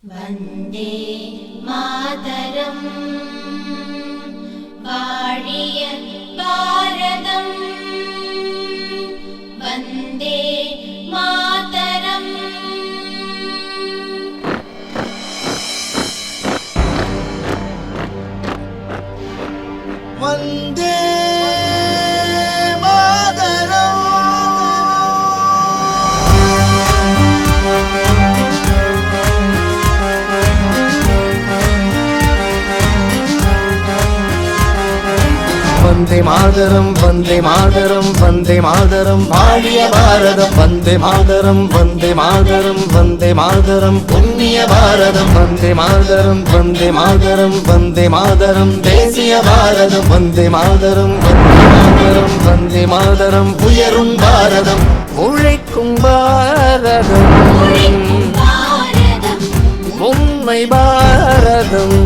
वन्दे मातरम् वाழிய பாரதம் वन्दे मातरम् वन्दे मातरम् वन्दे मातरम् वन्दे मातरम् भाग्य भारतम् वन्दे मातरम् वन्दे मातरम् वन्दे मातरम् पुण्य भारतम् वन्दे मातरम् वन्दे मातरम् वन्दे मातरम् देशीय भारतम् वन्दे मातरम् वन्दे मातरम् उयरुं भारतम् उழைக்கும் பாரதம் உண்மை பாரதம்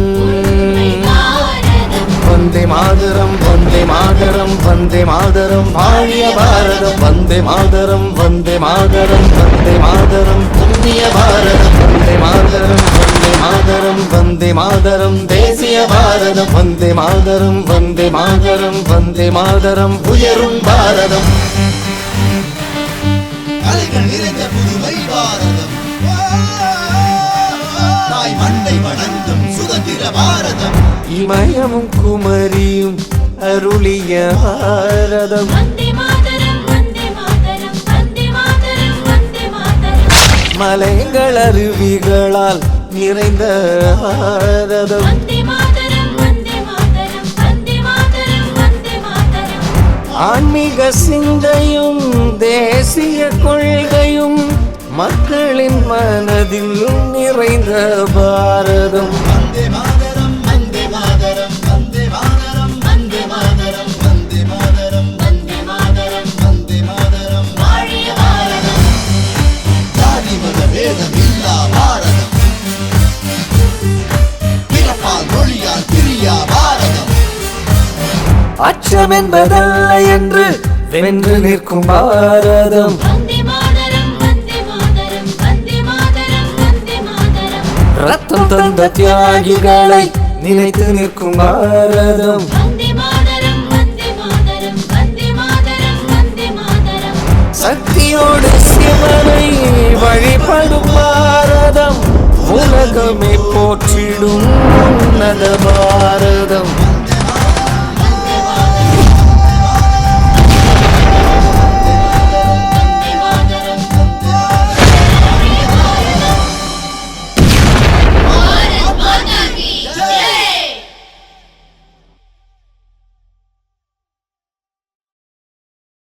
वन्दे मातरम् वन्दे मातरम् वन्दे मातरम् भाग्य भारतम् वन्दे मातरम् वन्दे मातरम् वन्दे मातरम् पुण्य भारतम् वन्दे मातरम् वन्दे मातरम् देशीय भारतम् वन्दे मातरम् वन्दे मातरम् उयरुं भारतम् அலைகள் நிறைந்த புதுமை பாரதம் தாய் மண்ணை வணங்கும் சுதந்திர பாரதம் இமயமும் குமரியும் அருளிய பாரதம் वन्दे मातरम् वन्दे मातरम् वन्दे मातरम् वन्दे मातरम् மலைகள் அருவிகளால் நிறைந்த பாரதம் वन्दे मातरम् वन्दे मातरम् वन्दे मातरम् वन्दे मातरम् ஆன்மீக சிந்தையும் தேசிய கொள்கையும் மக்களின் மனதிலும் நிறைந்த பாரதம் வந்தே மாதரம் வந்தே மாதரம் வந்தே மாதரம் வந்தே மாதரம் வந்தே மாதரம் வந்தே மாதரம் வந்தே மாதரம் வாழிய பாரதம் ஜாதி மத வேதம் இல்லா பாரதம் பிறப்பால் மொழியால் பிரியா பாரதம் அச்சம் என்பதல்ல என்று வென்று நிற்கும் பாரதம் वन्दे मातरम् वन्दे मातरम् वन्दे मातरम् वन्दे मातरम् ரத்தம் தந்த தியாகிகளை நினைத்து நிற்கும் பாரதம் वन्दे मातरम् वन्दे मातरम् वन्दे मातरम् वन्दे मातरम् சக்தியோடு சிவனை வழிபடும் பாரதம் உலகமே போற்றிடும் உன்னத பாரதம்